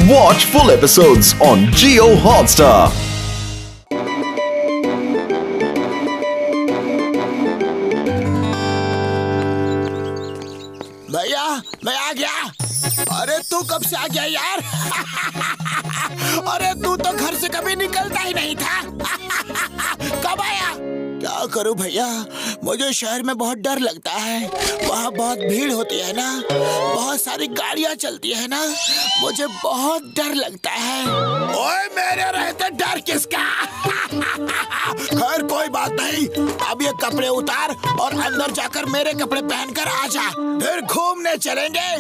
Watch full episodes on Jio Hotstar. भैया मैं आ गया। अरे तू कब से आ गया यार? अरे तू तो घर से कभी निकलता ही नहीं था। कब आया? क्या करूं भैया, मुझे शहर में बहुत डर लगता है। वहाँ बहुत भीड़ होती है ना, बहुत सारी गाड़ियाँ चलती है ना, मुझे बहुत डर लगता है। ओए मेरे रहते डर किसका? खैर कोई बात नहीं, अब ये कपड़े उतार और अंदर जाकर मेरे कपड़े पहनकर आ जा, फिर घूमने चलेंगे।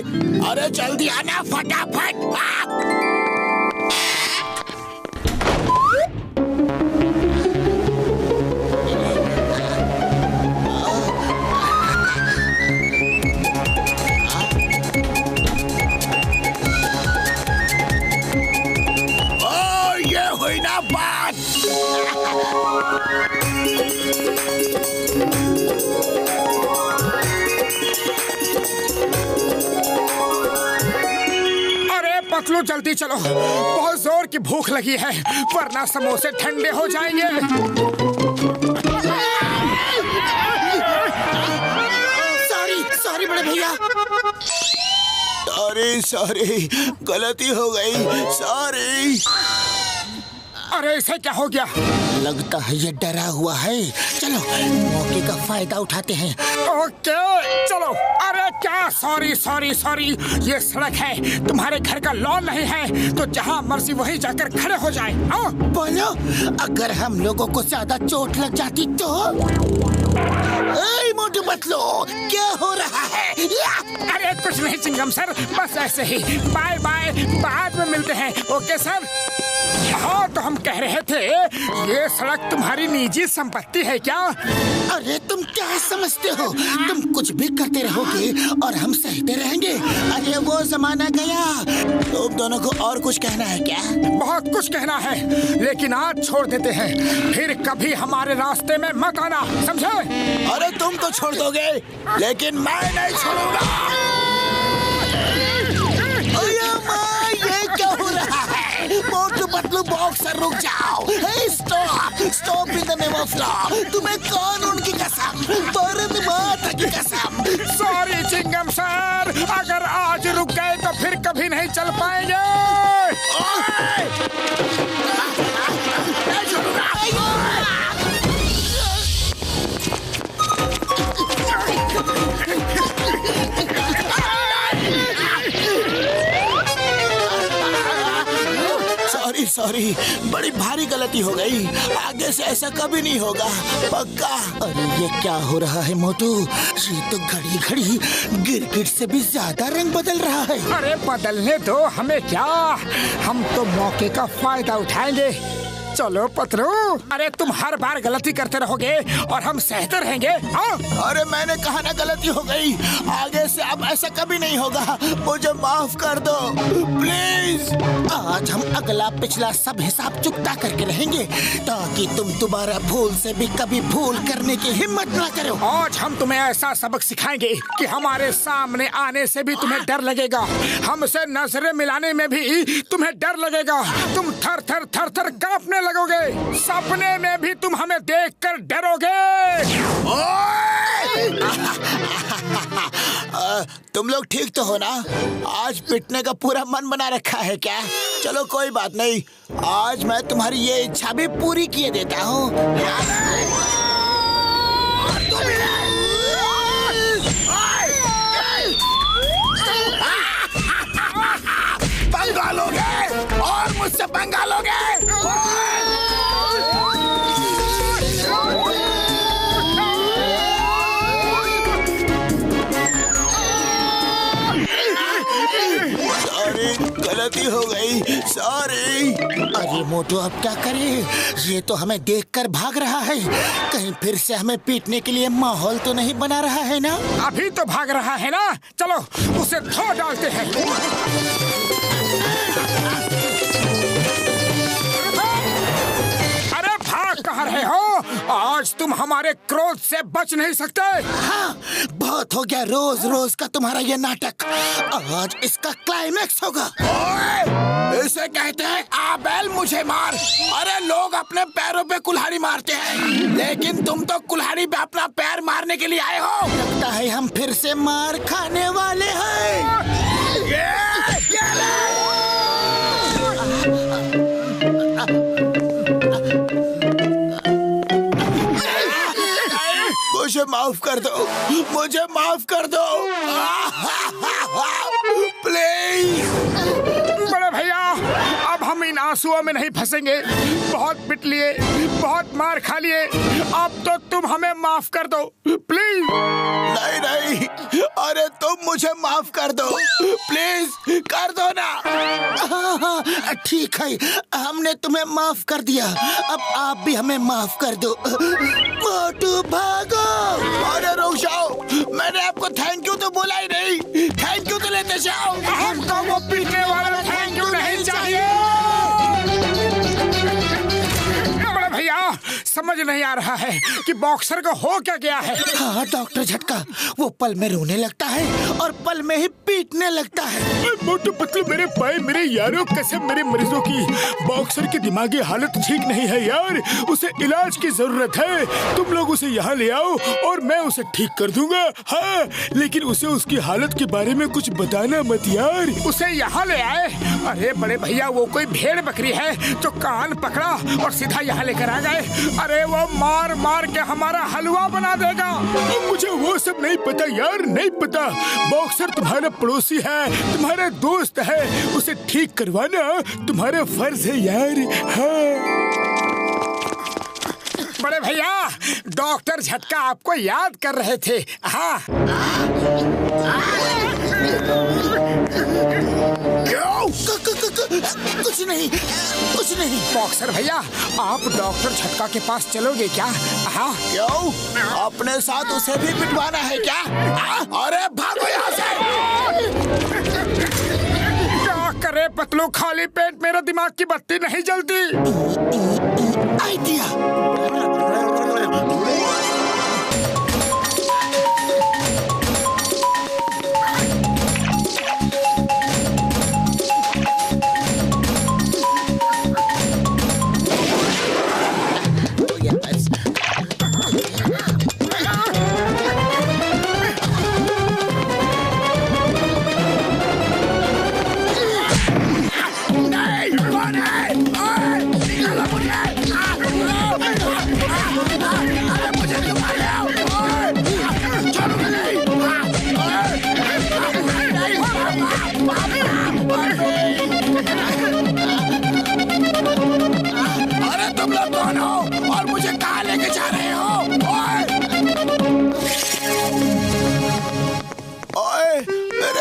अरे जल्दी आना फटाफट। पतलू जल्दी चलो, बहुत जोर की भूख लगी है, वरना समोसे ठंडे हो जाएंगे। सॉरी बड़े भैया। सॉरी, गलती हो गई, सॉरी। अरे इसे क्या हो गया? लगता है ये डरा हुआ है। चलो मौके का फायदा उठाते हैं। ओके चलो। अरे क्या सॉरी, ये सड़क है, तुम्हारे घर का लॉन नहीं है, तो जहाँ मर्जी वहीं जाकर खड़े हो जाए। बोलो, अगर हम लोगों को ज्यादा चोट लग जाती तो? मोटू पतलू, क्या हो रहा है? अरे कुछ नहीं चिंगम सर, बस ऐसे ही। बाय बाय, बाद में मिलते हैं। Okay sir. हाँ तो हम कह रहे थे, ये सड़क तुम्हारी निजी संपत्ति है क्या? अरे तुम क्या समझते हो, तुम कुछ भी करते रहोगे और हम सहते रहेंगे। अरे वो जमाना गया। तुम दोनों को और कुछ कहना है क्या? बहुत कुछ कहना है, लेकिन आज छोड़ देते हैं, फिर कभी हमारे रास्ते में मत आना, समझे? अरे तुम तो छोड़ दोगे, लेकिन मैं नहीं छोड़ूंगा। ये क्या हो रहा है? मोटू पतलू बॉक्सर रुक जाओ। Stop in the name of law. तुम्हें कानून की कसम, भारत माता की कसम। सॉरी चिंगम सर, अगर आज रुक गए तो फिर कभी नहीं चल पाएंगे। सॉरी, बड़ी भारी गलती हो गई, आगे से ऐसा कभी नहीं होगा, पक्का। अरे ये क्या हो रहा है मोटू, ये तो घड़ी घड़ी गिरगिट से भी ज्यादा रंग बदल रहा है। अरे बदलने दो, हमें क्या, हम तो मौके का फायदा उठाएंगे। चलो पतलू। अरे तुम हर बार गलती करते रहोगे और हम सहते रहेंगे। अरे मैंने कहा ना गलती हो गई, आगे से अब ऐसा कभी नहीं होगा, मुझे माफ कर दो प्लीज। आज हम अगला पिछला सब हिसाब चुकता करके रहेंगे, ताकि तुम दोबारा भूल से भी कभी भूल करने की हिम्मत ना करो। आज हम तुम्हें ऐसा सबक सिखाएंगे कि हमारे सामने आने से भी तुम्हें डर लगेगा, हमसे नजरें मिलाने में भी तुम्हें डर लगेगा, तुम थर थर कांपने लगोगे, सपने में भी तुम हमें देखकर डरोगे। तुम लोग ठीक तो हो ना? आज पिटने का पूरा मन बना रखा है क्या? चलो कोई बात नहीं, आज मैं तुम्हारी ये इच्छा भी पूरी किए देता हूँ। पंगा लोगे और मुझसे पंगा लोगे। गलती हो गई, सॉरी। अरे मोटू अब क्या करें, ये तो हमें देखकर भाग रहा है, कहीं फिर से हमें पीटने के लिए माहौल तो नहीं बना रहा है ना? अभी तो भाग रहा है ना, चलो उसे धो डालते हैं। अरे भाग कहाँ रहे हो? आज तुम हमारे क्रोध से बच नहीं सकते। हाँ, बहुत हो गया रोज रोज का तुम्हारा ये नाटक, आज इसका क्लाइमैक्स होगा। इसे कहते हैं आबेल मुझे मार। अरे लोग अपने पैरों पे कुल्हाड़ी मारते हैं, लेकिन तुम तो कुल्हाड़ी पे अपना पैर मारने के लिए आए हो। लगता है हम फिर से मार खाने वाले हैं। मुझे माफ कर दो, मुझे माफ कर दो प्लीज। बड़े भैया, अब हम इन आंसुओं में नहीं फंसेंगे। बहुत पिट लिए, बहुत मार खा लिए, अब तो तुम हमें माफ कर दो प्लीज। नहीं नहीं, अरे तुम मुझे माफ कर दो प्लीज, कर दो ना। ठीक है, हमने तुम्हें माफ कर दिया, अब आप भी हमें माफ कर दो। मोटू भागो। अरे रुक जाओ, मैंने आपको थैंक यू तो बोला ही नहीं। थैंक यू तो लेते जाओ। हमको वो पीटने वाला थैंक यू नहीं चाहिए। बड़े भैया, समझ नहीं आ रहा है कि बॉक्सर को हो क्या गया है। हाँ डॉक्टर झटका, वो पल में रोने लगता है और पल में ही पीटने लगता है। मोटू पतलू मेरे भाई, मेरे यारों, कसम मेरे मरीजों की, बॉक्सर की दिमागी हालत ठीक नहीं है यार। उसे इलाज की जरूरत है। तुम लोग उसे यहाँ ले आओ और मैं उसे ठीक कर दूंगा। हाँ, लेकिन उसे उसकी हालत के बारे में कुछ बताना मत यार। उसे यहाँ ले आए? अरे बड़े भैया, वो कोई भेड़ बकरी है जो कान पकड़ा और सीधा यहाँ लेकर आ गए। अरे वो मार मार के हमारा हलवा बना देगा। मुझे वो सब नहीं पता यार, नहीं पता। बॉक्सर तुम्हारा पड़ोसी है, तुम्हारा दोस्त है, उसे ठीक करवाना तुम्हारा फर्ज है यार। हाँ। बड़े भैया, डॉक्टर झटका आपको याद कर रहे थे। हाँ। कुछ नहीं, कुछ नहीं। बॉक्सर भैया, आप डॉक्टर झटका के पास चलोगे क्या? हाँ। क्यों? अपने साथ उसे भी पिटवाना है क्या? अरे भागो यहाँ से। क्या करे पतलू, खाली पेट मेरा दिमाग की बत्ती नहीं जलती। आइडिया।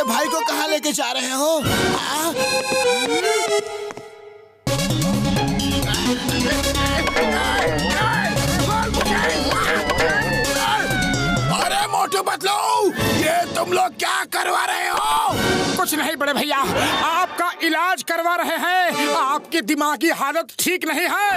भाई को कहाँ लेके जा रहे हो? अरे मोटू पतलू, ये तुम लोग क्या करवा रहे हो? कुछ नहीं बड़े भैया, आपका इलाज करवा रहे हैं। आपकी दिमागी हालत ठीक नहीं है।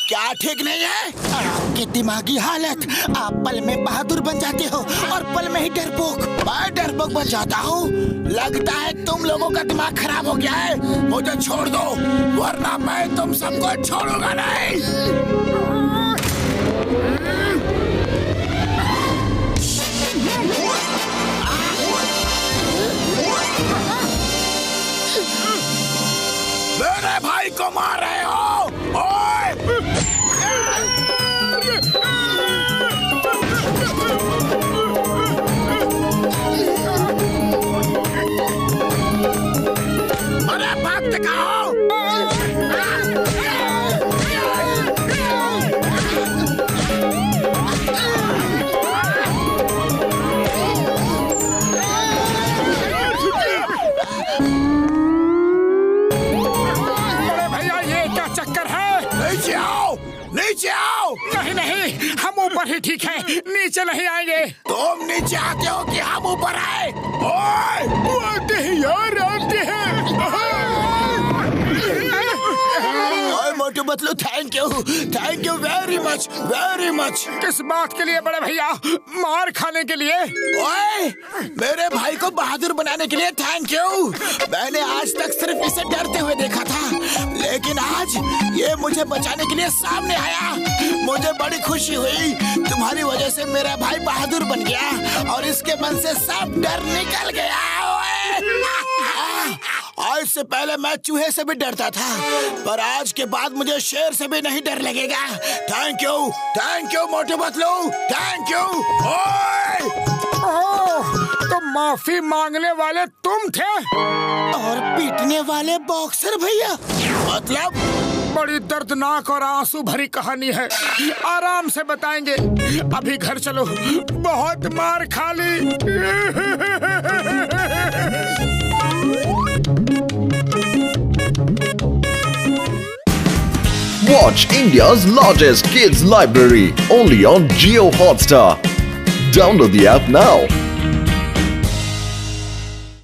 क्या ठीक नहीं है? आपकी दिमागी हालत, आप पल में बहादुर बन जाते हो और पल में ही डरपोक। मैं डरपोक बन जाता हूँ? लगता है तुम लोगों का दिमाग खराब हो गया है। मुझे छोड़ दो, वरना मैं तुम सबको छोड़ूंगा नहीं। मेरे भाई को मार रहे हो? ओए! अरे भाग दिखाओ! नीचे आओ। नहीं नहीं, हम ऊपर ही ठीक है, नीचे नहीं आएंगे। तुम नीचे आते हो कि हम ऊपर आए? आते हैं यार, आते हैं। Motu Patlu, thank you very much. किस बात के लिए बड़े भैया? मार खाने के लिए? ओए, मेरे भाई को बहादुर बनाने के लिए थैंक यू। मैंने आज तक सिर्फ इसे डरते हुए देखा था, लेकिन आज ये मुझे बचाने के लिए सामने आया। मुझे बड़ी खुशी हुई। तुम्हारी वजह से मेरा भाई बहादुर बन गया और इसके मन से सब डर निकल गया। आज से पहले मैं चूहे से भी डरता था, पर आज के बाद मुझे शेर से भी नहीं डर लगेगा। Thank you Motu Patlu, thank you. तो माफी मांगने वाले तुम थे और पीटने वाले बॉक्सर भैया? मतलब बड़ी दर्दनाक और आंसू भरी कहानी है, आराम से बताएंगे। अभी घर चलो, बहुत मार खा ली। Watch India's largest kids library only on Jio Hotstar. Download the app now.